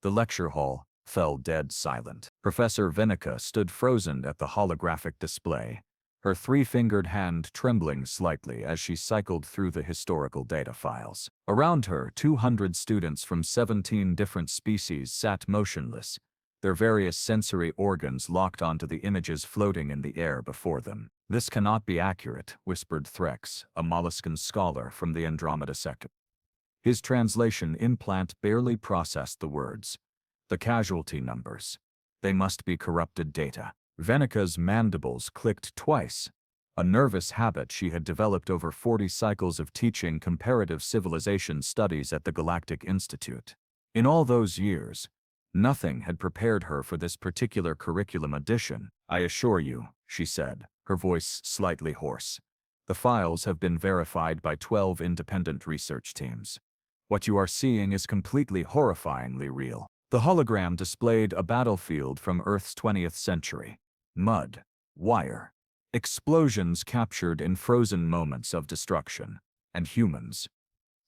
The lecture hall fell dead silent. Professor Venn'ika stood frozen at the holographic display, her three-fingered hand trembling slightly as she cycled through the historical data files. Around her, 200 students from 17 different species sat motionless, their various sensory organs locked onto the images floating in the air before them. "This cannot be accurate," whispered Threx, a molluscan scholar from the Andromeda sector. His translation implant barely processed the words. "The casualty numbers. They must be corrupted data." Vennika's mandibles clicked twice, a nervous habit she had developed over 40 cycles of teaching comparative civilization studies at the Galactic Institute. In all those years, nothing had prepared her for this particular curriculum edition. "I assure you," she said, her voice slightly hoarse, "the files have been verified by 12 independent research teams. What you are seeing is completely horrifyingly real." The hologram displayed a battlefield from Earth's 20th century. Mud, wire, explosions captured in frozen moments of destruction, and humans.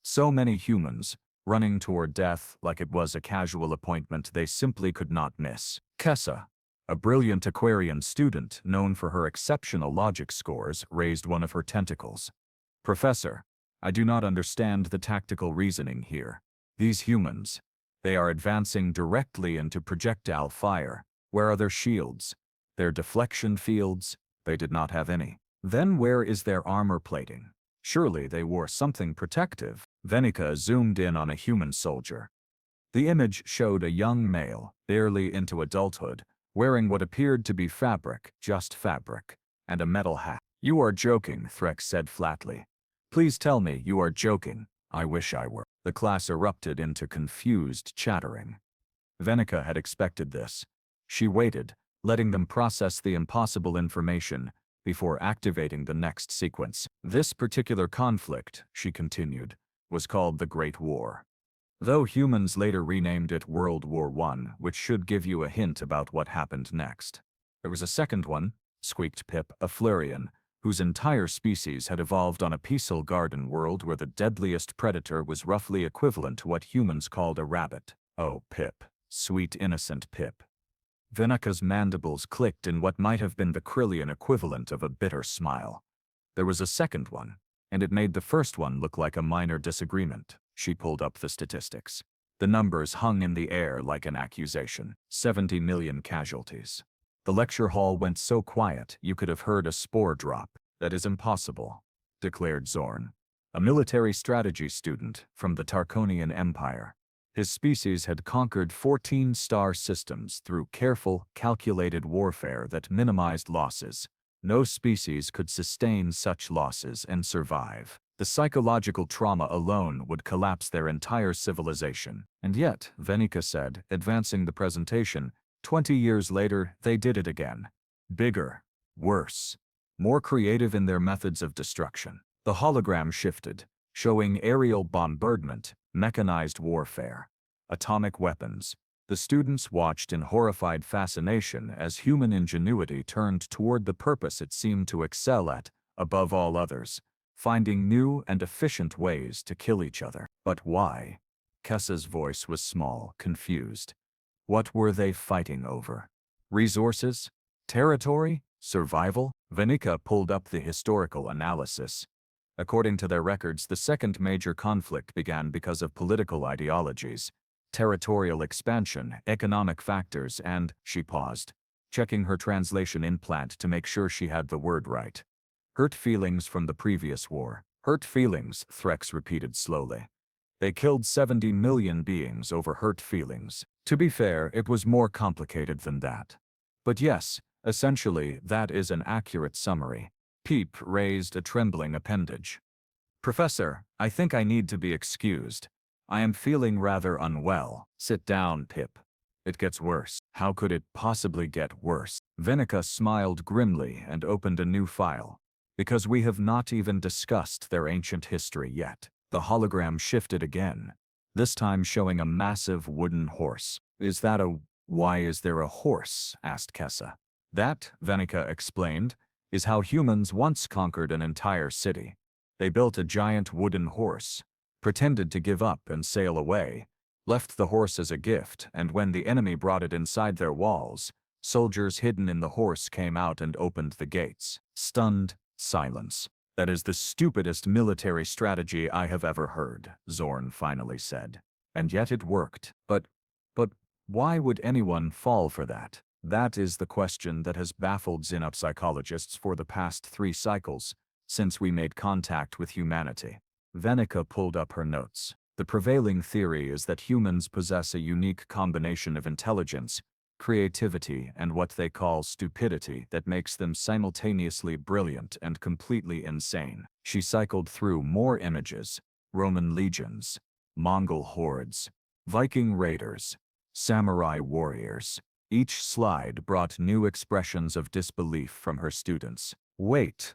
So many humans, running toward death like it was a casual appointment they simply could not miss. Kessa, a brilliant Aquarian student known for her exceptional logic scores, raised one of her tentacles. "Professor, I do not understand the tactical reasoning here. These humans, they are advancing directly into projectile fire. Where are their shields? Their deflection fields? They did not have any. Then where is their armor plating? Surely they wore something protective." Venn'ika zoomed in on a human soldier. The image showed a young male, barely into adulthood, wearing what appeared to be fabric, just fabric, and a metal hat. "You are joking," Threx said flatly. "Please tell me you are joking." "I wish I were." The class erupted into confused chattering. Venn'ika had expected this. She waited, letting them process the impossible information before activating the next sequence. "This particular conflict," she continued, "was called the Great War. Though humans later renamed it World War I, which should give you a hint about what happened next. There was a second one," squeaked Pip, a Florian, whose entire species had evolved on a peaceful garden world where the deadliest predator was roughly equivalent to what humans called a rabbit. "Oh, Pip. Sweet innocent Pip." Vennika's mandibles clicked in what might have been the Krillian equivalent of a bitter smile. "There was a second one, and it made the first one look like a minor disagreement." She pulled up the statistics. The numbers hung in the air like an accusation. 70 million casualties. The lecture hall went so quiet you could have heard a spore drop. "That is impossible," declared Zorn, a military strategy student from the Tarkonian Empire. His species had conquered 14 star systems through careful, calculated warfare that minimized losses. No species could sustain such losses and survive. The psychological trauma alone would collapse their entire civilization. "And yet," Venn'ika said, advancing the presentation, 20 years later, they did it again. Bigger, worse, more creative in their methods of destruction." The hologram shifted, showing aerial bombardment, mechanized warfare, atomic weapons. The students watched in horrified fascination as human ingenuity turned toward the purpose it seemed to excel at, above all others, finding new and efficient ways to kill each other. "But why?" Kessa's voice was small, confused. What were they fighting over? Resources? Territory? Survival? Venn'ika pulled up the historical analysis. According to their records, the second major conflict began because of political ideologies, territorial expansion, economic factors, and, she paused, checking her translation implant to make sure she had the word right. "Hurt feelings from the previous war." "Hurt feelings," Threx repeated slowly. "They killed 70 million beings over hurt feelings." To be fair, it was more complicated than that. But yes, essentially, that is an accurate summary. Peep raised a trembling appendage. "Professor, I think I need to be excused. I am feeling rather unwell." "Sit down, Pip. It gets worse." "How could it possibly get worse?" Venn'ika smiled grimly and opened a new file. "Because we have not even discussed their ancient history yet." The hologram shifted again, this time showing a massive wooden horse. "Why is there a horse?" asked Kessa. "That," Venn'ika explained, "is how humans once conquered an entire city. They built a giant wooden horse, pretended to give up and sail away, left the horse as a gift, and when the enemy brought it inside their walls, soldiers hidden in the horse came out and opened the gates. Stunned silence. That is the stupidest military strategy I have ever heard, Zorn finally said. And yet it worked. But why would anyone fall for that? That is the question that has baffled Xenop psychologists for the past 3 cycles, since we made contact with humanity. Venn'ika pulled up her notes. The prevailing theory is that humans possess a unique combination of intelligence, creativity, and what they call stupidity that makes them simultaneously brilliant and completely insane. She cycled through more images: Roman legions, Mongol hordes, Viking raiders, samurai warriors. Each slide brought new expressions of disbelief from her students. Wait,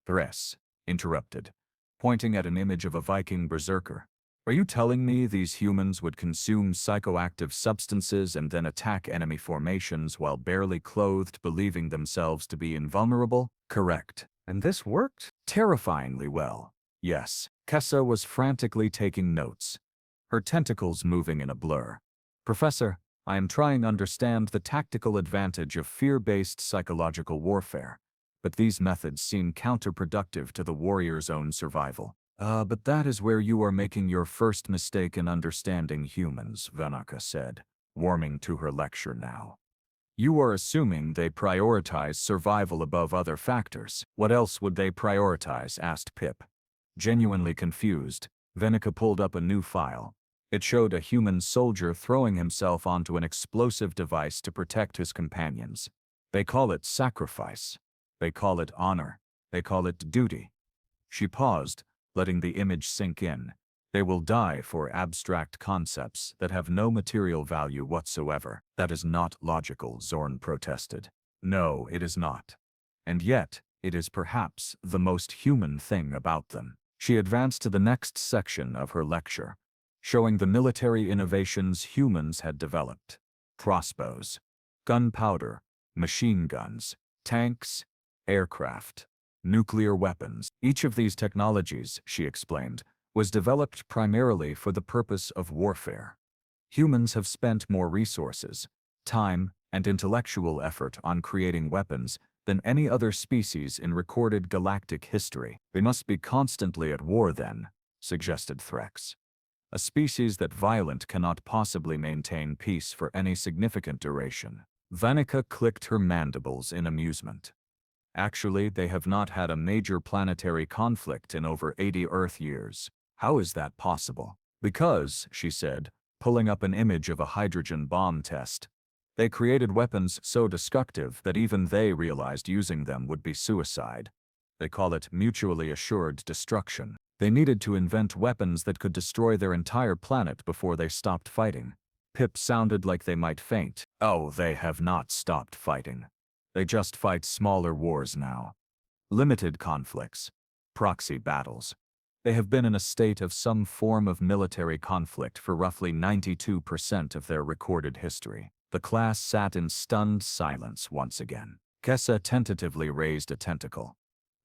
Therese interrupted, pointing at an image of a Viking berserker. Are you telling me these humans would consume psychoactive substances and then attack enemy formations while barely clothed, believing themselves to be invulnerable? Correct. And this worked? Terrifyingly well. Yes. Kessa was frantically taking notes, her tentacles moving in a blur. Professor, I am trying to understand the tactical advantage of fear-based psychological warfare, but these methods seem counterproductive to the warrior's own survival. But that is where you are making your first mistake in understanding humans, Venn'ika said, warming to her lecture now. You are assuming they prioritize survival above other factors. What else would they prioritize? Asked Pip. Genuinely confused, Venn'ika pulled up a new file. It showed a human soldier throwing himself onto an explosive device to protect his companions. They call it sacrifice. They call it honor. They call it duty. She paused, letting the image sink in. They will die for abstract concepts that have no material value whatsoever. That is not logical, Zorn protested. No, it is not. And yet, it is perhaps the most human thing about them. She advanced to the next section of her lecture, showing the military innovations humans had developed. Crossbows, gunpowder, machine guns, tanks, aircraft, nuclear weapons. Each of these technologies, she explained, was developed primarily for the purpose of warfare. Humans have spent more resources, time, and intellectual effort on creating weapons than any other species in recorded galactic history. They must be constantly at war then, suggested Threx. A species that violent cannot possibly maintain peace for any significant duration. Venn'ika clicked her mandibles in amusement. Actually, they have not had a major planetary conflict in over 80 Earth years. How is that possible? Because, she said, pulling up an image of a hydrogen bomb test, they created weapons so destructive that even they realized using them would be suicide. They call it mutually assured destruction. They needed to invent weapons that could destroy their entire planet before they stopped fighting. Pip sounded like they might faint. Oh, they have not stopped fighting. They just fight smaller wars now. Limited conflicts. Proxy battles. They have been in a state of some form of military conflict for roughly 92% of their recorded history. The class sat in stunned silence once again. Kessa tentatively raised a tentacle.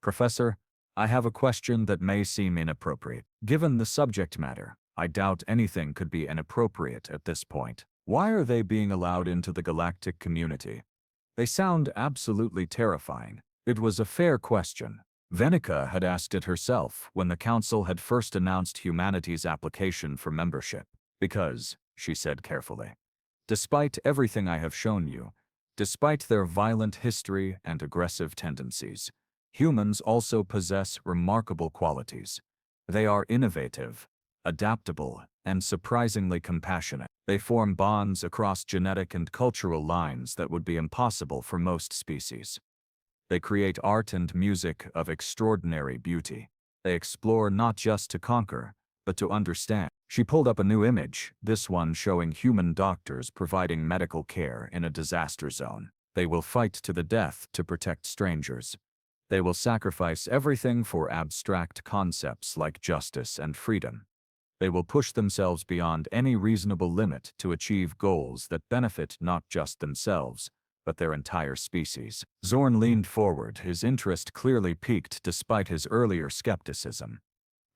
Professor, I have a question that may seem inappropriate. Given the subject matter, I doubt anything could be inappropriate at this point. Why are they being allowed into the galactic community? They sound absolutely terrifying. It was a fair question. Venn'ika had asked it herself when the Council had first announced humanity's application for membership. Because, she said carefully, despite everything I have shown you, despite their violent history and aggressive tendencies, humans also possess remarkable qualities. They are innovative, adaptable, and surprisingly compassionate. They form bonds across genetic and cultural lines that would be impossible for most species. They create art and music of extraordinary beauty. They explore not just to conquer, but to understand. She pulled up a new image, this one showing human doctors providing medical care in a disaster zone. They will fight to the death to protect strangers. They will sacrifice everything for abstract concepts like justice and freedom. They will push themselves beyond any reasonable limit to achieve goals that benefit not just themselves, but their entire species. Zorn leaned forward, his interest clearly piqued despite his earlier skepticism.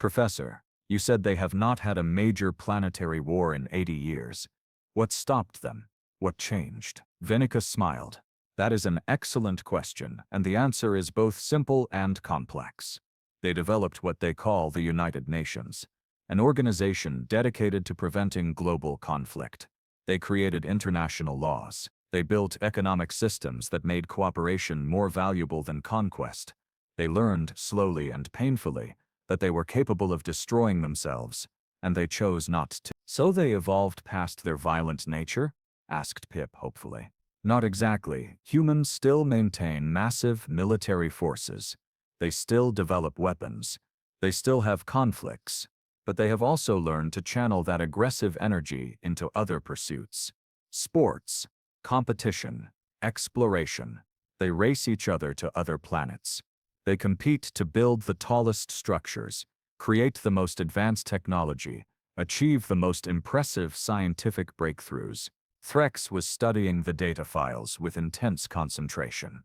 Professor, You said they have not had a major planetary war in 80 years. What stopped them? What changed? Venn'ika smiled. That is an excellent question, and the answer is both simple and complex. They developed what they call the United Nations, an organization dedicated to preventing global conflict. They created international laws. They built economic systems that made cooperation more valuable than conquest. They learned, slowly and painfully, that they were capable of destroying themselves, and they chose not to. So they evolved past their violent nature? Asked Pip hopefully. Not exactly. Humans still maintain massive military forces. They still develop weapons. They still have conflicts. But they have also learned to channel that aggressive energy into other pursuits. Sports, competition, exploration. They race each other to other planets. They compete to build the tallest structures, create the most advanced technology, achieve the most impressive scientific breakthroughs. Threx was studying the data files with intense concentration.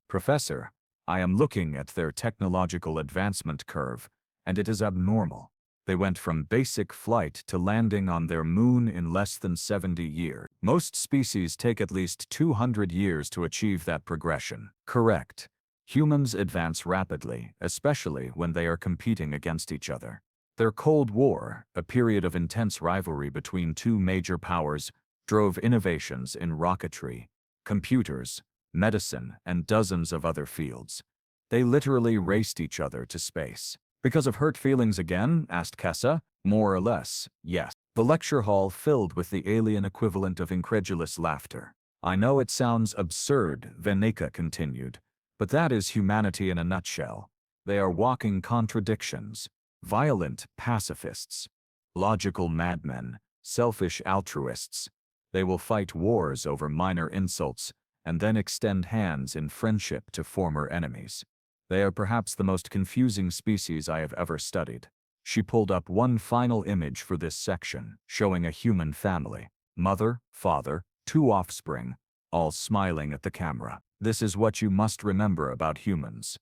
Professor, I am looking at their technological advancement curve, and it is abnormal. They went from basic flight to landing on their moon in less than 70 years. Most species take at least 200 years to achieve that progression. Correct. Humans advance rapidly, especially when they are competing against each other. Their Cold War, a period of intense rivalry between two major powers, drove innovations in rocketry, computers, medicine, and dozens of other fields. They literally raced each other to space. Because of hurt feelings again? Asked Kessa. More or less, yes. The lecture hall filled with the alien equivalent of incredulous laughter. I know it sounds absurd, Venn'ika continued, but that is humanity in a nutshell. They are walking contradictions, violent pacifists, logical madmen, selfish altruists. They will fight wars over minor insults, and then extend hands in friendship to former enemies. They are perhaps the most confusing species I have ever studied. She pulled up one final image for this section, showing a human family. Mother, father, two offspring, all smiling at the camera. This is what you must remember about humans.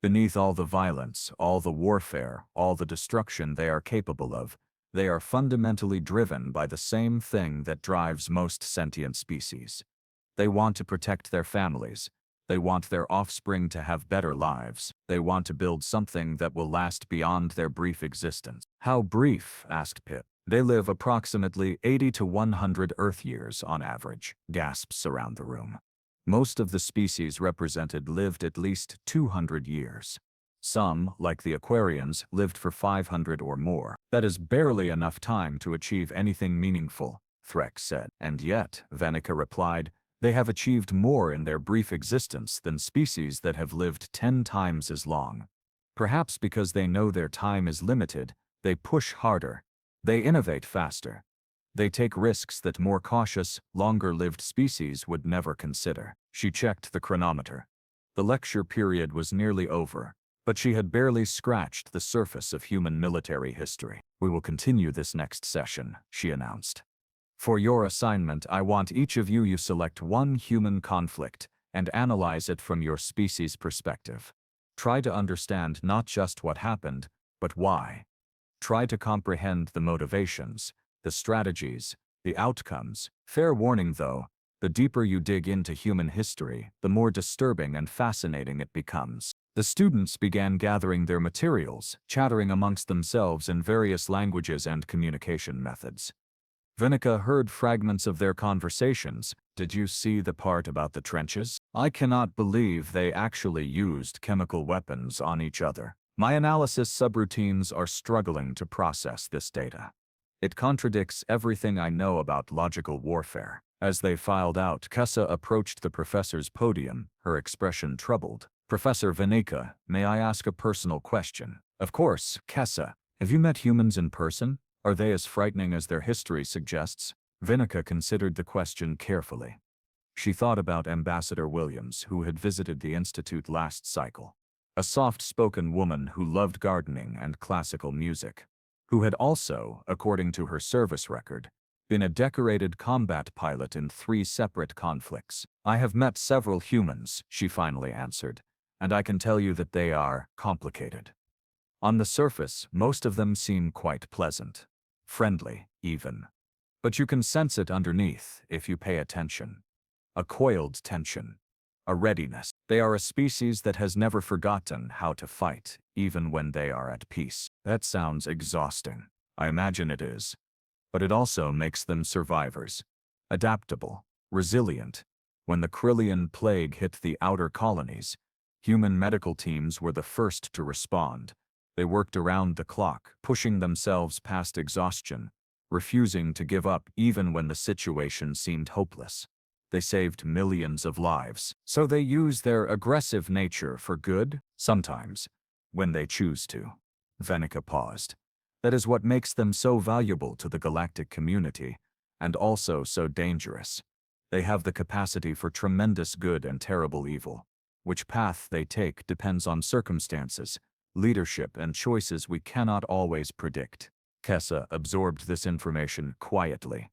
Beneath all the violence, all the warfare, all the destruction they are capable of, they are fundamentally driven by the same thing that drives most sentient species. They want to protect their families. They want their offspring to have better lives. They want to build something that will last beyond their brief existence. How brief? Asked Pip. They live approximately 80 to 100 Earth years on average. Gasps around the room. Most of the species represented lived at least 200 years. Some, like the Aquarians, lived for 500 or more. That is barely enough time to achieve anything meaningful, Threx said. And yet, Venn'ika replied, they have achieved more in their brief existence than species that have lived 10 times as long. Perhaps because they know their time is limited, they push harder. They innovate faster. They take risks that more cautious, longer-lived species would never consider. She checked the chronometer. The lecture period was nearly over, but she had barely scratched the surface of human military history. We will continue this next session, she announced. For your assignment, I want each of you select one human conflict and analyze it from your species' perspective. Try to understand not just what happened, but why. Try to comprehend the motivations, the strategies, the outcomes. Fair warning though, the deeper you dig into human history, the more disturbing and fascinating it becomes. The students began gathering their materials, chattering amongst themselves in various languages and communication methods. Venn'ika heard fragments of their conversations. Did you see the part about the trenches? I cannot believe they actually used chemical weapons on each other. My analysis subroutines are struggling to process this data. It contradicts everything I know about logical warfare. As they filed out, Kessa approached the professor's podium, her expression troubled. Professor Venn'ika, may I ask a personal question? Of course, Kessa. Have you met humans in person? Are they as frightening as their history suggests? Venn'ika considered the question carefully. She thought about Ambassador Williams, who had visited the Institute last cycle. A soft-spoken woman who loved gardening and classical music, who had also, according to her service record, been a decorated combat pilot in 3 separate conflicts. I have met several humans, she finally answered, and I can tell you that they are complicated. On the surface, most of them seem quite pleasant. Friendly, even. But you can sense it underneath if you pay attention. A coiled tension. A readiness. They are a species that has never forgotten how to fight, even when they are at peace. That sounds exhausting. I imagine it is. But it also makes them survivors. Adaptable. Resilient. When the Krillian plague hit the outer colonies, human medical teams were the first to respond. They worked around the clock, pushing themselves past exhaustion, refusing to give up even when the situation seemed hopeless. They saved millions of lives, so they use their aggressive nature for good, sometimes, when they choose to. Venn'ika paused. That is what makes them so valuable to the galactic community, and also so dangerous. They have the capacity for tremendous good and terrible evil. Which path they take depends on circumstances, leadership, and choices we cannot always predict. Kessa absorbed this information quietly.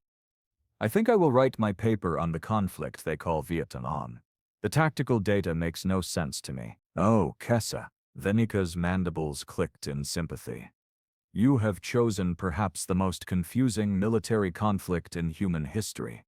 I think I will write my paper on the conflict they call Vietnam. The tactical data makes no sense to me. Oh, Kessa. Venn'ika's mandibles clicked in sympathy. You have chosen perhaps the most confusing military conflict in human history.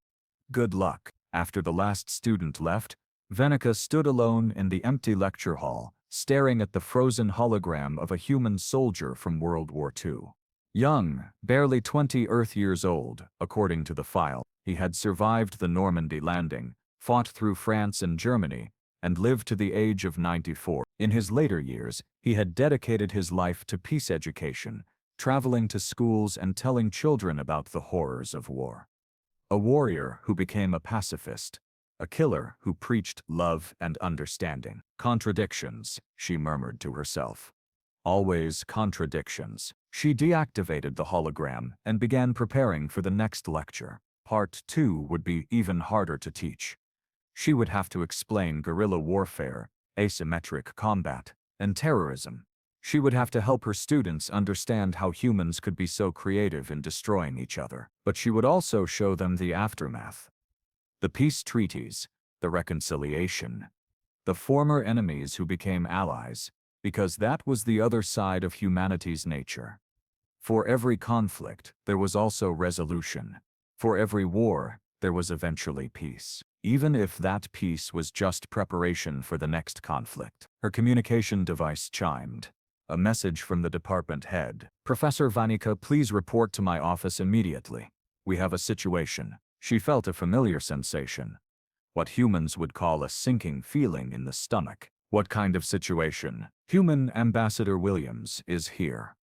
Good luck. After the last student left, Venn'ika stood alone in the empty lecture hall, staring at the frozen hologram of a human soldier from World War II. Young, barely 20 Earth years old, according to the file, he had survived the Normandy landing, fought through France and Germany, and lived to the age of 94. In his later years, he had dedicated his life to peace education, traveling to schools and telling children about the horrors of war. A warrior who became a pacifist. A killer who preached love and understanding. Contradictions, she murmured to herself. Always contradictions. She deactivated the hologram and began preparing for the next lecture. Part 2 would be even harder to teach. She would have to explain guerrilla warfare, asymmetric combat, and terrorism. She would have to help her students understand how humans could be so creative in destroying each other. But she would also show them the aftermath. The peace treaties, the reconciliation. The former enemies who became allies, because that was the other side of humanity's nature. For every conflict, there was also resolution. For every war, there was eventually peace. Even if that peace was just preparation for the next conflict. Her communication device chimed. A message from the department head. Professor Venn'ika, please report to my office immediately. We have a situation. She felt a familiar sensation. What humans would call a sinking feeling in the stomach. What kind of situation? Human Ambassador Williams is here.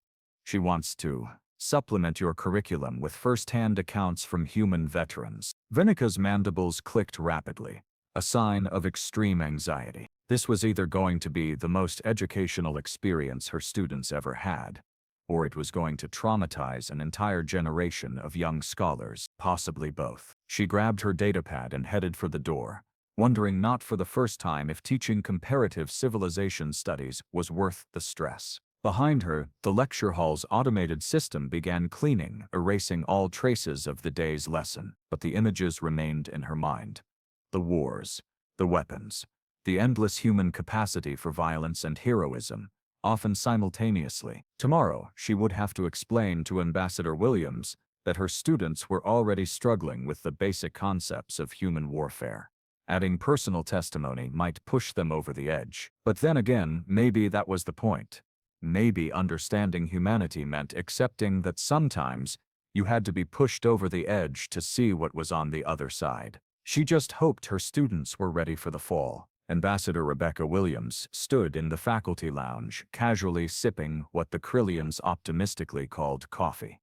She wants to supplement your curriculum with first-hand accounts from human veterans. Venn'ika's mandibles clicked rapidly, a sign of extreme anxiety. This was either going to be the most educational experience her students ever had, or it was going to traumatize an entire generation of young scholars, possibly both. She grabbed her datapad and headed for the door, wondering not for the first time if teaching comparative civilization studies was worth the stress. Behind her, the lecture hall's automated system began cleaning, erasing all traces of the day's lesson, but the images remained in her mind. The wars, the weapons, the endless human capacity for violence and heroism, often simultaneously. Tomorrow, she would have to explain to Ambassador Williams that her students were already struggling with the basic concepts of human warfare. Adding personal testimony might push them over the edge. But then again, maybe that was the point. Maybe understanding humanity meant accepting that sometimes you had to be pushed over the edge to see what was on the other side. She just hoped her students were ready for the fall. Ambassador Rebecca Williams stood in the faculty lounge, casually sipping what the Krillians optimistically called coffee.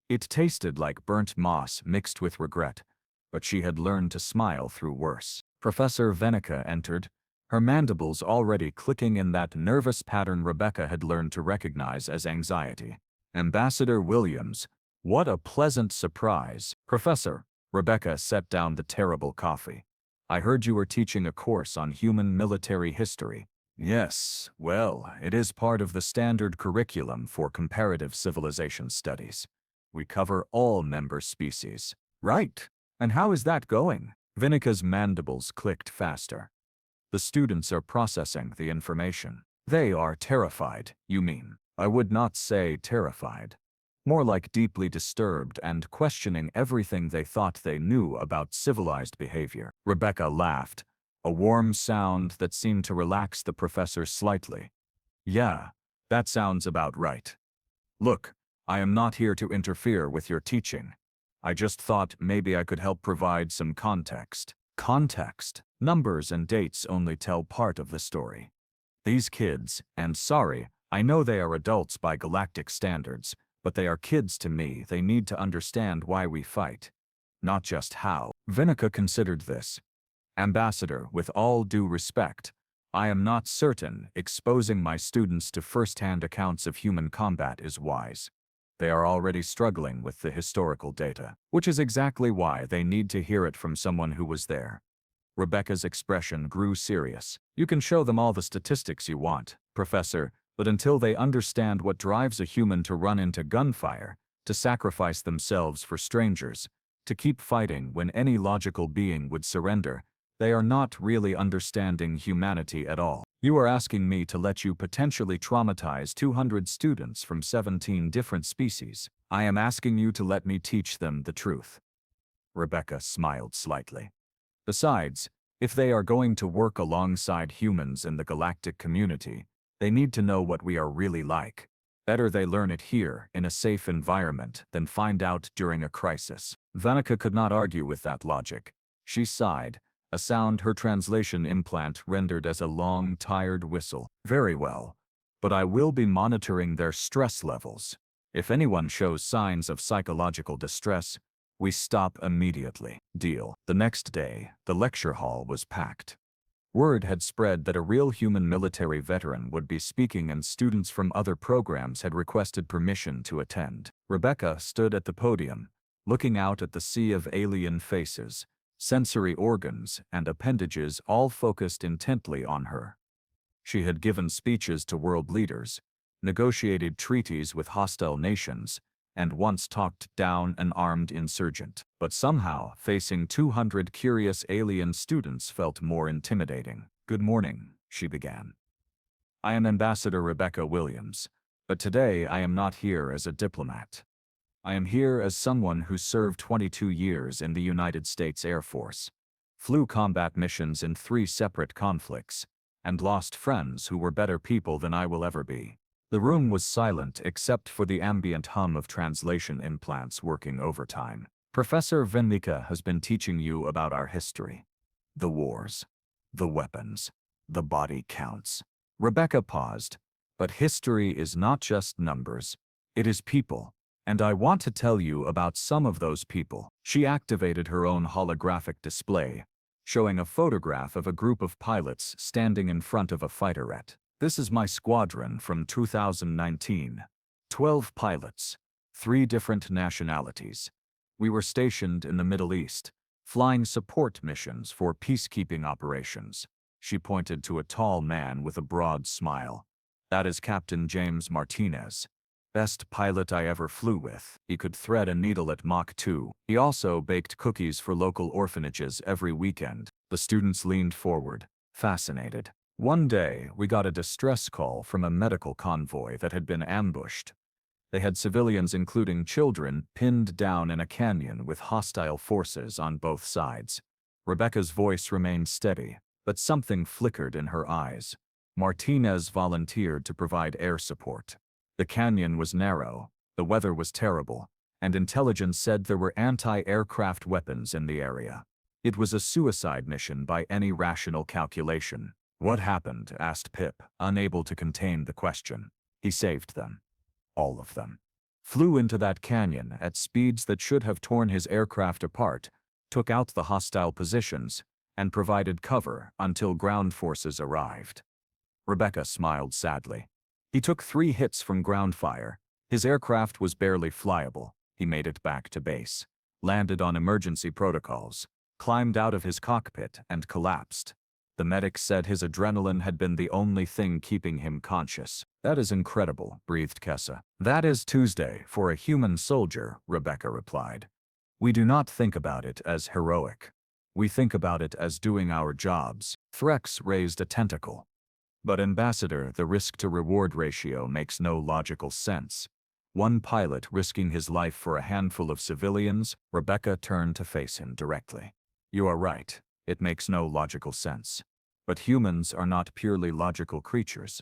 It tasted like burnt moss mixed with regret, but she had learned to smile through worse. Professor Venn'ika entered, her mandibles already clicking in that nervous pattern Rebecca had learned to recognize as anxiety. Ambassador Williams, what a pleasant surprise. Professor, Rebecca set down the terrible coffee. I heard you were teaching a course on human military history. Yes, well, it is part of the standard curriculum for comparative civilization studies. We cover all member species. Right. And how is that going? Venn'ika's mandibles clicked faster. The students are processing the information. They are terrified, you mean? I would not say terrified. More like deeply disturbed and questioning everything they thought they knew about civilized behavior. Rebecca laughed, a warm sound that seemed to relax the professor slightly. Yeah, that sounds about right. Look, I am not here to interfere with your teaching. I just thought maybe I could help provide some context. Context. Numbers and dates only tell part of the story. These kids, and sorry, I know they are adults by galactic standards, but they are kids to me. They need to understand why we fight, not just how. Venn'ika considered this. Ambassador, with all due respect, I am not certain exposing my students to first-hand accounts of human combat is wise. They are already struggling with the historical data, which is exactly why they need to hear it from someone who was there. Rebecca's expression grew serious. You can show them all the statistics you want, Professor, but until they understand what drives a human to run into gunfire, to sacrifice themselves for strangers, to keep fighting when any logical being would surrender, they are not really understanding humanity at all. You are asking me to let you potentially traumatize 200 students from 17 different species. I am asking you to let me teach them the truth. Rebecca smiled slightly. Besides, if they are going to work alongside humans in the galactic community, they need to know what we are really like. Better they learn it here, in a safe environment, than find out during a crisis. Venn'ika could not argue with that logic. She sighed, a sound her translation implant rendered as a long, tired whistle. Very well. But I will be monitoring their stress levels. If anyone shows signs of psychological distress, we stop immediately. Deal. The next day, the lecture hall was packed. Word had spread that a real human military veteran would be speaking and students from other programs had requested permission to attend. Rebecca stood at the podium, looking out at the sea of alien faces, sensory organs and appendages all focused intently on her. She had given speeches to world leaders, negotiated treaties with hostile nations, and once talked down an armed insurgent. But somehow, facing 200 curious alien students felt more intimidating. Good morning, she began. I am Ambassador Rebecca Williams, but today I am not here as a diplomat. I am here as someone who served 22 years in the United States Air Force, flew combat missions in 3 separate conflicts, and lost friends who were better people than I will ever be. The room was silent except for the ambient hum of translation implants working overtime. Professor Venn'ika has been teaching you about our history. The wars, the weapons, the body counts. Rebecca paused, but history is not just numbers, it is people. And I want to tell you about some of those people. She activated her own holographic display, showing a photograph of a group of pilots standing in front of a fighterette. This is my squadron from 2019. 12 pilots, 3 different nationalities. We were stationed in the Middle East, flying support missions for peacekeeping operations. She pointed to a tall man with a broad smile. That is Captain James Martinez. Best pilot I ever flew with. He could thread a needle at Mach 2. He also baked cookies for local orphanages every weekend. The students leaned forward, fascinated. One day, we got a distress call from a medical convoy that had been ambushed. They had civilians, including children, pinned down in a canyon with hostile forces on both sides. Rebecca's voice remained steady, but something flickered in her eyes. Martinez volunteered to provide air support. The canyon was narrow, the weather was terrible, and intelligence said there were anti-aircraft weapons in the area. It was a suicide mission by any rational calculation. What happened? Asked Pip, unable to contain the question. He saved them. All of them. Flew into that canyon at speeds that should have torn his aircraft apart, took out the hostile positions, and provided cover until ground forces arrived. Rebecca smiled sadly. He took 3 hits from ground fire. His aircraft was barely flyable. He made it back to base, landed on emergency protocols, climbed out of his cockpit and collapsed. The medics said his adrenaline had been the only thing keeping him conscious. That is incredible, breathed Kessa. That is Tuesday for a human soldier, Rebecca replied. We do not think about it as heroic. We think about it as doing our jobs. Threx raised a tentacle. But Ambassador, the risk-to-reward ratio makes no logical sense. One pilot risking his life for a handful of civilians. Rebecca turned to face him directly. You are right, it makes no logical sense. But humans are not purely logical creatures.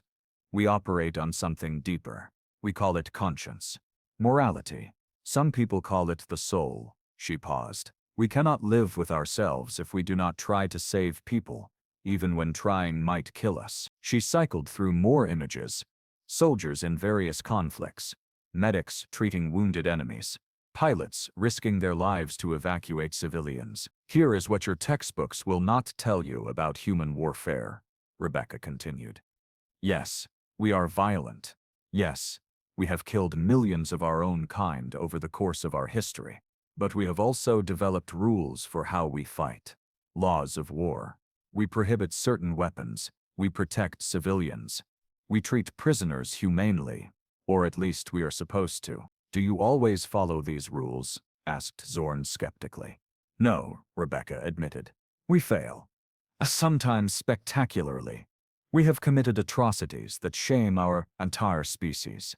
We operate on something deeper. We call it conscience. Morality. Some people call it the soul. She paused. We cannot live with ourselves if we do not try to save people, even when trying might kill us. She cycled through more images. Soldiers in various conflicts. Medics treating wounded enemies. Pilots risking their lives to evacuate civilians. Here is what your textbooks will not tell you about human warfare, Rebecca continued. Yes, we are violent. Yes, we have killed millions of our own kind over the course of our history. But we have also developed rules for how we fight. Laws of war. We prohibit certain weapons. We protect civilians. We treat prisoners humanely, or at least we are supposed to. Do you always follow these rules? Asked Zorn skeptically. No, Rebecca admitted. We fail. Sometimes spectacularly. We have committed atrocities that shame our entire species.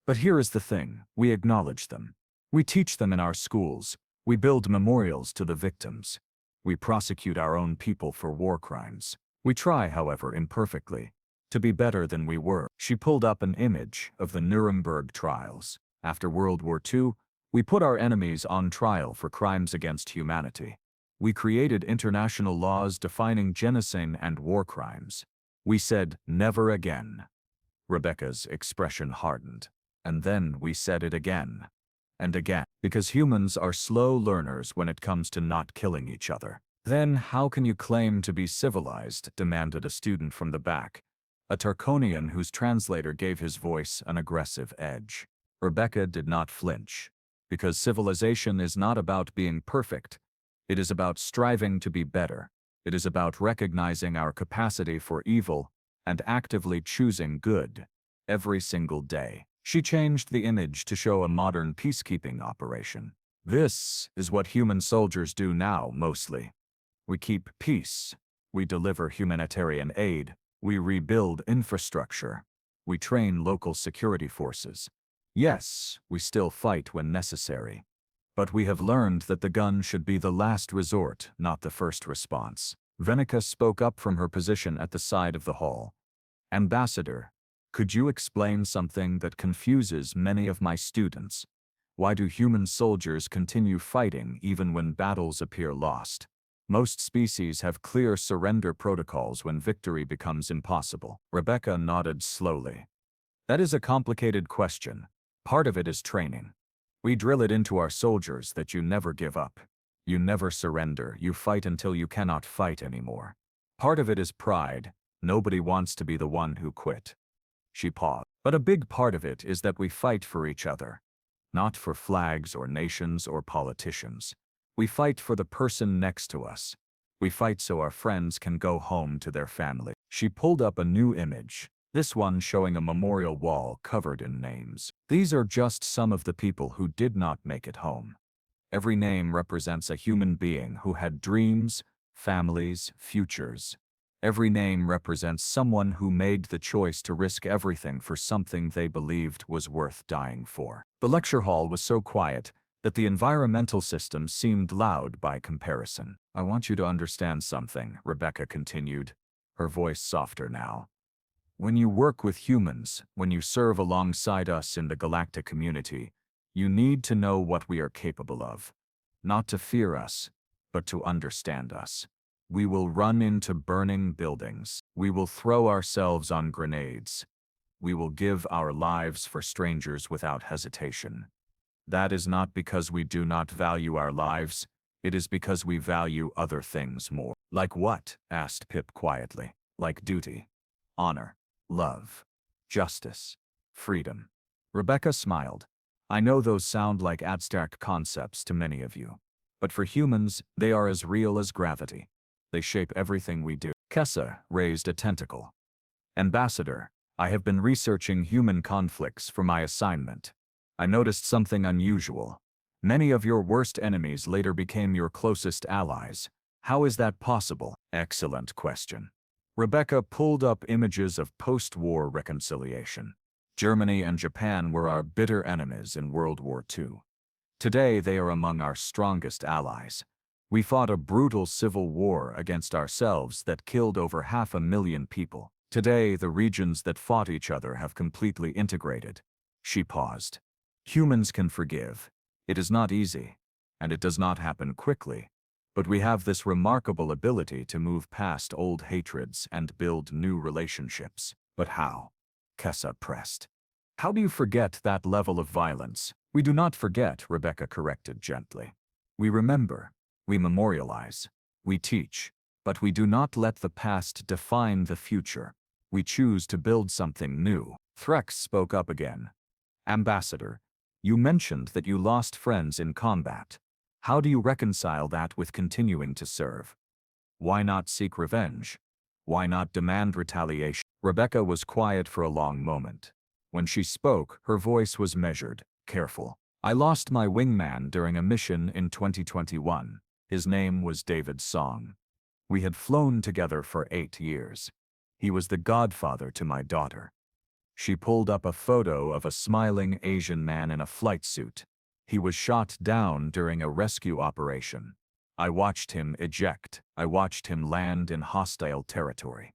But here is the thing, we acknowledge them. We teach them in our schools. We build memorials to the victims. We prosecute our own people for war crimes. We try, however, imperfectly, to be better than we were. She pulled up an image of the Nuremberg trials. After World War II, we put our enemies on trial for crimes against humanity. We created international laws defining genocide and war crimes. We said, never again. Rebecca's expression hardened. And then we said it again. And again, because humans are slow learners when it comes to not killing each other. Then how can you claim to be civilized? Demanded a student from the back, a Tarkonian whose translator gave his voice an aggressive edge. Rebecca did not flinch, because civilization is not about being perfect. It is about striving to be better. It is about recognizing our capacity for evil and actively choosing good every single day. She changed the image to show a modern peacekeeping operation. This is what human soldiers do now, mostly. We keep peace. We deliver humanitarian aid. We rebuild infrastructure. We train local security forces. Yes, we still fight when necessary. But we have learned that the gun should be the last resort, not the first response. Venn'ika spoke up from her position at the side of the hall. Ambassador, could you explain something that confuses many of my students? Why do human soldiers continue fighting even when battles appear lost? Most species have clear surrender protocols when victory becomes impossible. Rebecca nodded slowly. That is a complicated question. Part of it is training. We drill it into our soldiers that you never give up. You never surrender, you fight until you cannot fight anymore. Part of it is pride. Nobody wants to be the one who quit. She paused. But a big part of it is that we fight for each other. Not for flags or nations or politicians. We fight for the person next to us. We fight so our friends can go home to their family. She pulled up a new image, this one showing a memorial wall covered in names. These are just some of the people who did not make it home. Every name represents a human being who had dreams, families, futures. Every name represents someone who made the choice to risk everything for something they believed was worth dying for. The lecture hall was so quiet that the environmental system seemed loud by comparison. I want you to understand something, Rebecca continued, her voice softer now. When you work with humans, when you serve alongside us in the galactic community, you need to know what we are capable of. Not to fear us, but to understand us. We will run into burning buildings. We will throw ourselves on grenades. We will give our lives for strangers without hesitation. That is not because we do not value our lives. It is because we value other things more. Like what? Asked Pip quietly. Like duty, honor, love, justice, freedom. Rebecca smiled. I know those sound like abstract concepts to many of you. But for humans, they are as real as gravity. They shape everything we do. Kessa raised a tentacle. Ambassador, I have been researching human conflicts for my assignment. I noticed something unusual. Many of your worst enemies later became your closest allies. How is that possible? Excellent question. Rebecca pulled up images of post-war reconciliation. Germany and Japan were our bitter enemies in World War II. Today they are among our strongest allies. We fought a brutal civil war against ourselves that killed over 500,000 people. Today the regions that fought each other have completely integrated. She paused. Humans can forgive. It is not easy, and it does not happen quickly. But we have this remarkable ability to move past old hatreds and build new relationships. But how? Kessa pressed. How do you forget that level of violence? We do not forget, Rebecca corrected gently. We remember. We memorialize, we teach, but we do not let the past define the future. We choose to build something new. Threx spoke up again. Ambassador, you mentioned that you lost friends in combat. How do you reconcile that with continuing to serve? Why not seek revenge? Why not demand retaliation? Rebecca was quiet for a long moment. When she spoke, her voice was measured, careful. I lost my wingman during a mission in 2021. His name was David Song. We had flown together for 8 years. He was the godfather to my daughter. She pulled up a photo of a smiling Asian man in a flight suit. He was shot down during a rescue operation. I watched him eject. I watched him land in hostile territory.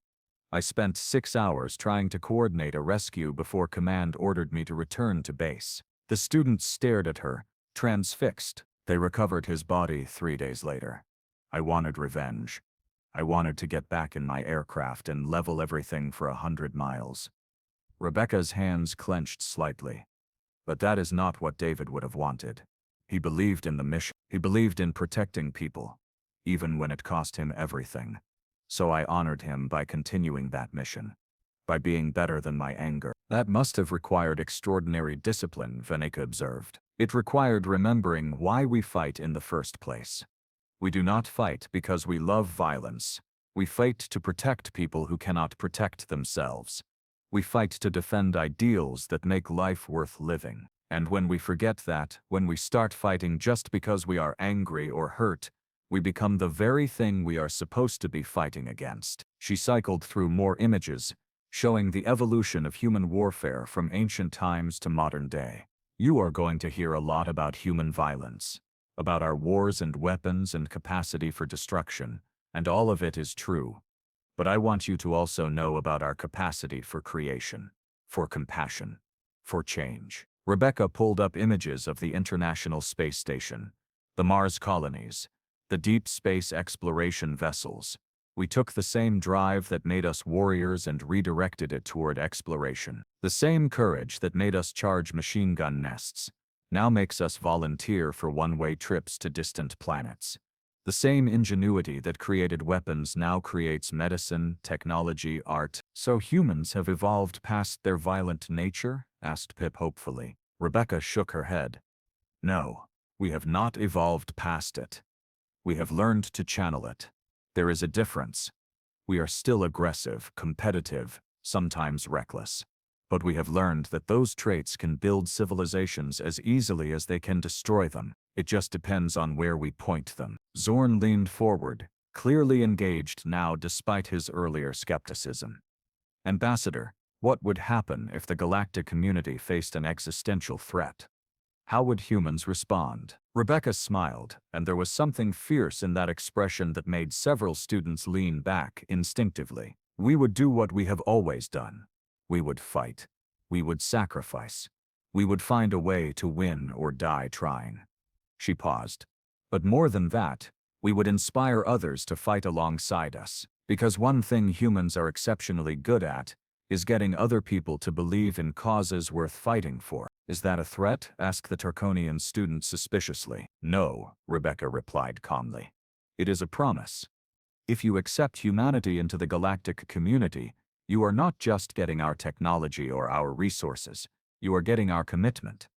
I spent 6 hours trying to coordinate a rescue before command ordered me to return to base. The students stared at her, transfixed. They recovered his body 3 days later. I wanted revenge. I wanted to get back in my aircraft and level everything for 100 miles. Rebecca's hands clenched slightly. But that is not what David would have wanted. He believed in the mission. He believed in protecting people, even when it cost him everything. So I honored him by continuing that mission. By being better than my anger. That must have required extraordinary discipline, Venn'ika observed. It required remembering why we fight in the first place. We do not fight because we love violence. We fight to protect people who cannot protect themselves. We fight to defend ideals that make life worth living. And when we forget that, when we start fighting just because we are angry or hurt, we become the very thing we are supposed to be fighting against. She cycled through more images, showing the evolution of human warfare from ancient times to modern day. You are going to hear a lot about human violence, about our wars and weapons and capacity for destruction, and all of it is true. But I want you to also know about our capacity for creation, for compassion, for change. Rebecca pulled up images of the International Space Station, the Mars colonies, the deep space exploration vessels. We took the same drive that made us warriors and redirected it toward exploration. The same courage that made us charge machine gun nests now makes us volunteer for one-way trips to distant planets. The same ingenuity that created weapons now creates medicine, technology, art. So humans have evolved past their violent nature? Asked Pip hopefully. Rebecca shook her head. No, we have not evolved past it. We have learned to channel it. There is a difference. We are still aggressive, competitive, sometimes reckless. But we have learned that those traits can build civilizations as easily as they can destroy them. It just depends on where we point them. Zorn leaned forward, clearly engaged now despite his earlier skepticism. Ambassador, what would happen if the galactic community faced an existential threat? How would humans respond? Rebecca smiled, and there was something fierce in that expression that made several students lean back instinctively. We would do what we have always done. We would fight. We would sacrifice. We would find a way to win or die trying. She paused. But more than that, we would inspire others to fight alongside us. Because one thing humans are exceptionally good at is getting other people to believe in causes worth fighting for. Is that a threat? Asked the Tarkonian student suspiciously. No, Rebecca replied calmly. It is a promise. If you accept humanity into the galactic community, you are not just getting our technology or our resources, you are getting our commitment.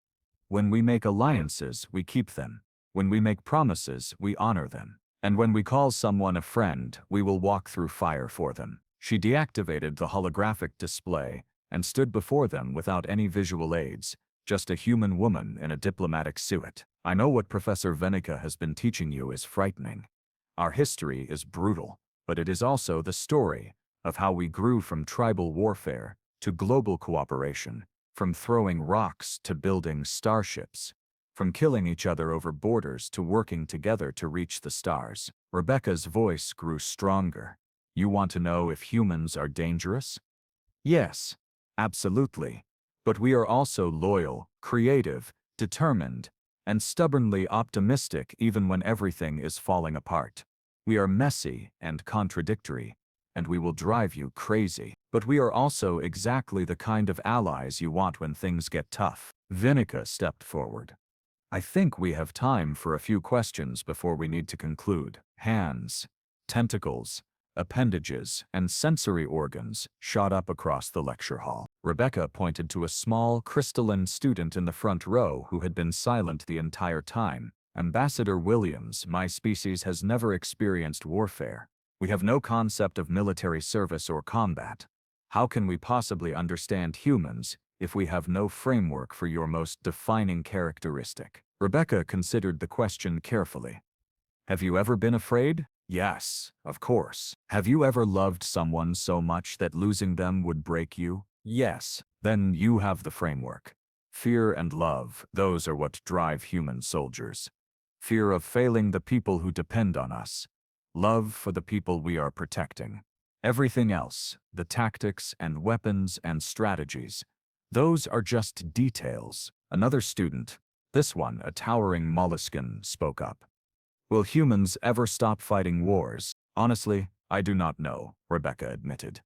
When we make alliances, we keep them. When we make promises, we honor them. And when we call someone a friend, we will walk through fire for them. She deactivated the holographic display and stood before them without any visual aids, just a human woman in a diplomatic suit. I know what Professor Venn'ika has been teaching you is frightening. Our history is brutal, but it is also the story of how we grew from tribal warfare to global cooperation, from throwing rocks to building starships, from killing each other over borders to working together to reach the stars. Rebecca's voice grew stronger. You want to know if humans are dangerous? Yes, absolutely. But we are also loyal, creative, determined, and stubbornly optimistic even when everything is falling apart. We are messy and contradictory, and we will drive you crazy. But we are also exactly the kind of allies you want when things get tough. Venn'ika stepped forward. I think we have time for a few questions before we need to conclude. Hands, tentacles, appendages, and sensory organs shot up across the lecture hall. Rebecca pointed to a small, crystalline student in the front row who had been silent the entire time. Ambassador Williams, my species has never experienced warfare. We have no concept of military service or combat. How can we possibly understand humans if we have no framework for your most defining characteristic? Rebecca considered the question carefully. Have you ever been afraid? Yes, of course. Have you ever loved someone so much that losing them would break you? Yes. Then you have the framework. Fear and love, those are what drive human soldiers. Fear of failing the people who depend on us. Love for the people we are protecting. Everything else, the tactics and weapons and strategies, those are just details. Another student, this one a towering molluscan, spoke up. Will humans ever stop fighting wars? Honestly, I do not know, Rebecca admitted.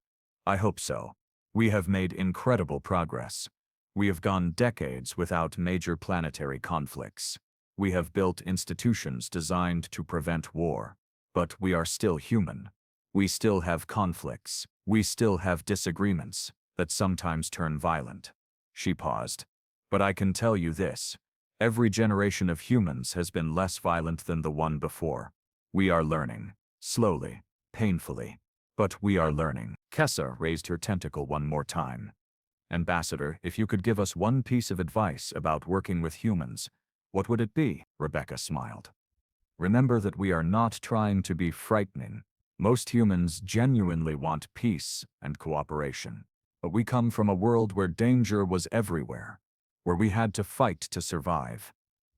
I hope so. We have made incredible progress. We have gone decades without major planetary conflicts. We have built institutions designed to prevent war. But we are still human. We still have conflicts. We still have disagreements that sometimes turn violent. She paused. But I can tell you this. Every generation of humans has been less violent than the one before. We are learning. Slowly. Painfully. But we are learning. Kessa raised her tentacle one more time. Ambassador, if you could give us one piece of advice about working with humans, what would it be? Rebecca smiled. Remember that we are not trying to be frightening. Most humans genuinely want peace and cooperation. But we come from a world where danger was everywhere, where we had to fight to survive.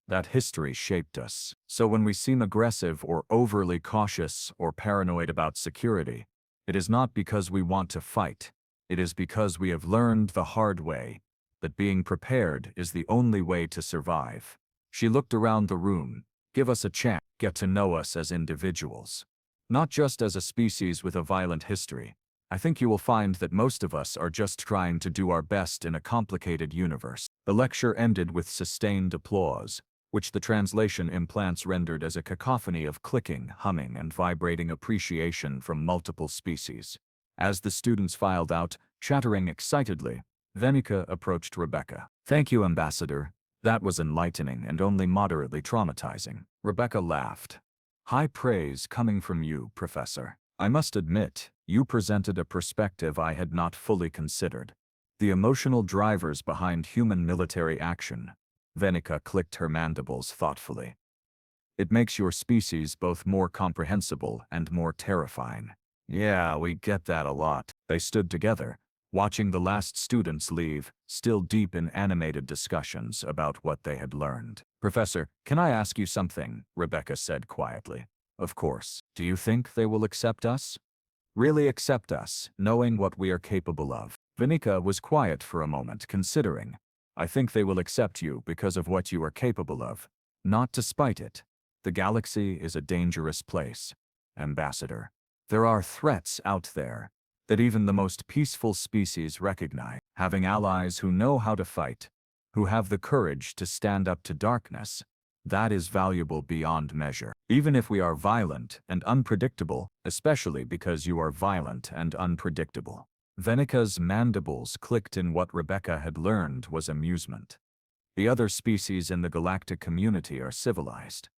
That history shaped us. So when we seem aggressive or overly cautious or paranoid about security, it is not because we want to fight. It is because we have learned the hard way that being prepared is the only way to survive. She looked around the room. Give us a chance. Get to know us as individuals. Not just as a species with a violent history. I think you will find that most of us are just trying to do our best in a complicated universe. The lecture ended with sustained applause, which the translation implants rendered as a cacophony of clicking, humming, and vibrating appreciation from multiple species. As the students filed out, chattering excitedly, Venn'ika approached Rebecca. Thank you, Ambassador. That was enlightening and only moderately traumatizing. Rebecca laughed. High praise coming from you, Professor. I must admit, you presented a perspective I had not fully considered. The emotional drivers behind human military action. Venn'ika clicked her mandibles thoughtfully. It makes your species both more comprehensible and more terrifying. Yeah, we get that a lot. They stood together, watching the last students leave, still deep in animated discussions about what they had learned. Professor, can I ask you something? Rebecca said quietly. Of course. Do you think they will accept us? Really accept us, knowing what we are capable of? Venn'ika was quiet for a moment, considering. I think they will accept you because of what you are capable of, not despite it. The galaxy is a dangerous place, Ambassador. There are threats out there that even the most peaceful species recognize. Having allies who know how to fight, who have the courage to stand up to darkness, that is valuable beyond measure. Even if we are violent and unpredictable, especially because you are violent and unpredictable. Venn'ika's mandibles clicked in what Rebecca had learned was amusement. The other species in the galactic community are civilized,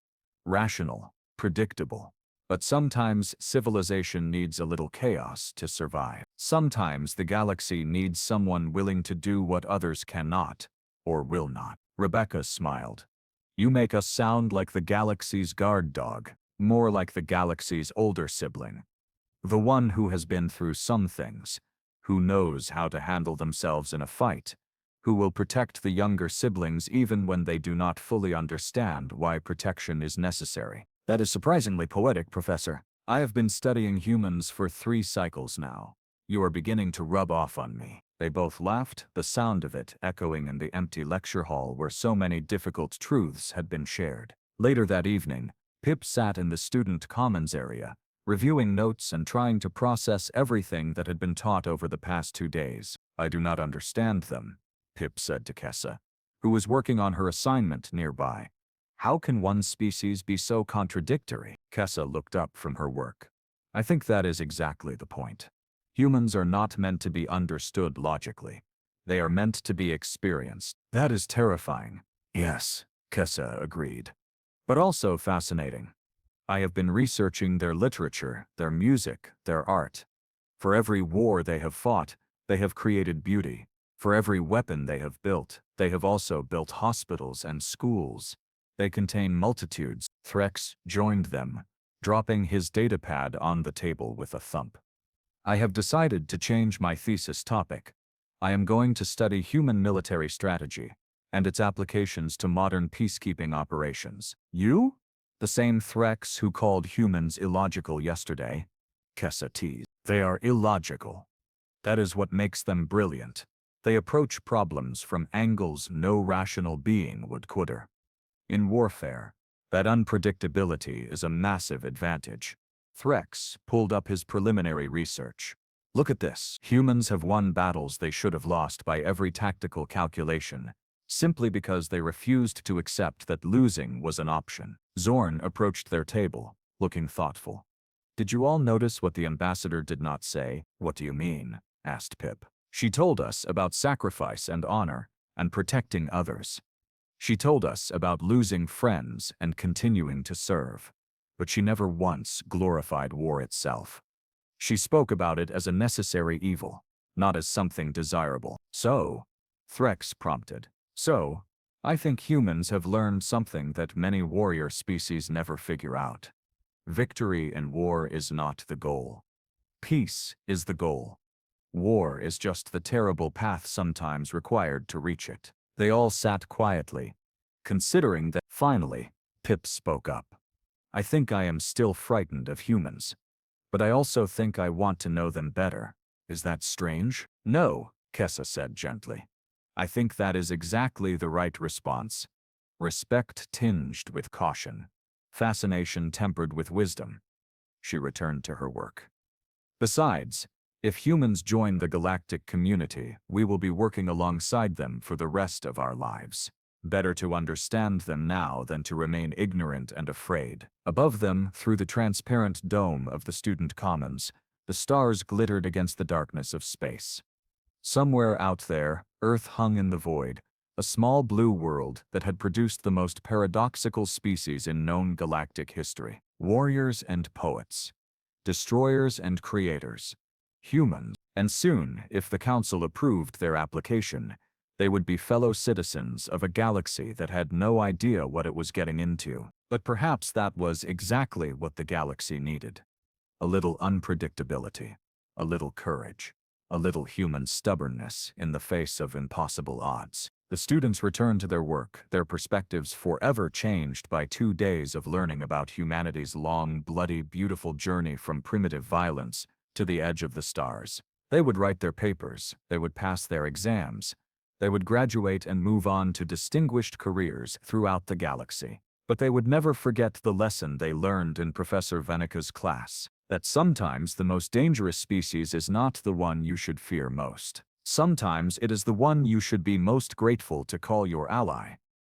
rational, predictable. But sometimes civilization needs a little chaos to survive. Sometimes the galaxy needs someone willing to do what others cannot, or will not. Rebecca smiled. You make us sound like the galaxy's guard dog, more like the galaxy's older sibling. The one who has been through some things, who knows how to handle themselves in a fight, who will protect the younger siblings even when they do not fully understand why protection is necessary. That is surprisingly poetic, Professor. I have been studying humans for 3 cycles now. You are beginning to rub off on me. They both laughed, the sound of it echoing in the empty lecture hall where so many difficult truths had been shared. Later that evening, Pip sat in the student commons area, reviewing notes and trying to process everything that had been taught over the past 2 days. I do not understand them, Pip said to Kessa, who was working on her assignment nearby. How can one species be so contradictory? Kessa looked up from her work. I think that is exactly the point. Humans are not meant to be understood logically. They are meant to be experienced. That is terrifying. Yes, Kessa agreed. But also fascinating. I have been researching their literature, their music, their art. For every war they have fought, they have created beauty. For every weapon they have also built hospitals and schools. They contain multitudes. Threx joined them, dropping his datapad on the table with a thump. I have decided to change my thesis topic. I am going to study human military strategy and its applications to modern peacekeeping operations. You? The same Threx who called humans illogical yesterday? Kessa teased. They are illogical. That is what makes them brilliant. They approach problems from angles no rational being would consider. In warfare, that unpredictability is a massive advantage. Threx pulled up his preliminary research. Look at this. Humans have won battles they should have lost by every tactical calculation, simply because they refused to accept that losing was an option. Zorn approached their table, looking thoughtful. Did you all notice what the ambassador did not say? What do you mean? Asked Pip. She told us about sacrifice and honor, and protecting others. She told us about losing friends and continuing to serve. But she never once glorified war itself. She spoke about it as a necessary evil, not as something desirable. So, Threx prompted. So, I think humans have learned something that many warrior species never figure out. Victory in war is not the goal. Peace is the goal. War is just the terrible path sometimes required to reach it. They all sat quietly, considering that. Finally, Pip spoke up. I think I am still frightened of humans. But I also think I want to know them better. Is that strange? No, Kessa said gently. I think that is exactly the right response. Respect tinged with caution. Fascination tempered with wisdom. She returned to her work. Besides, if humans join the galactic community, we will be working alongside them for the rest of our lives. Better to understand them now than to remain ignorant and afraid. Above them, through the transparent dome of the student commons, the stars glittered against the darkness of space. Somewhere out there, Earth hung in the void, a small blue world that had produced the most paradoxical species in known galactic history. Warriors and poets. Destroyers and creators. Humans. And soon, if the Council approved their application, they would be fellow citizens of a galaxy that had no idea what it was getting into. But perhaps that was exactly what the galaxy needed. A little unpredictability, a little courage, a little human stubbornness in the face of impossible odds. The students returned to their work, their perspectives forever changed by 2 days of learning about humanity's long, bloody, beautiful journey from primitive violence to the edge of the stars. They would write their papers, they would pass their exams, they would graduate and move on to distinguished careers throughout the galaxy. But they would never forget the lesson they learned in Professor Venn'ika's class, that sometimes the most dangerous species is not the one you should fear most. Sometimes it is the one you should be most grateful to call your ally.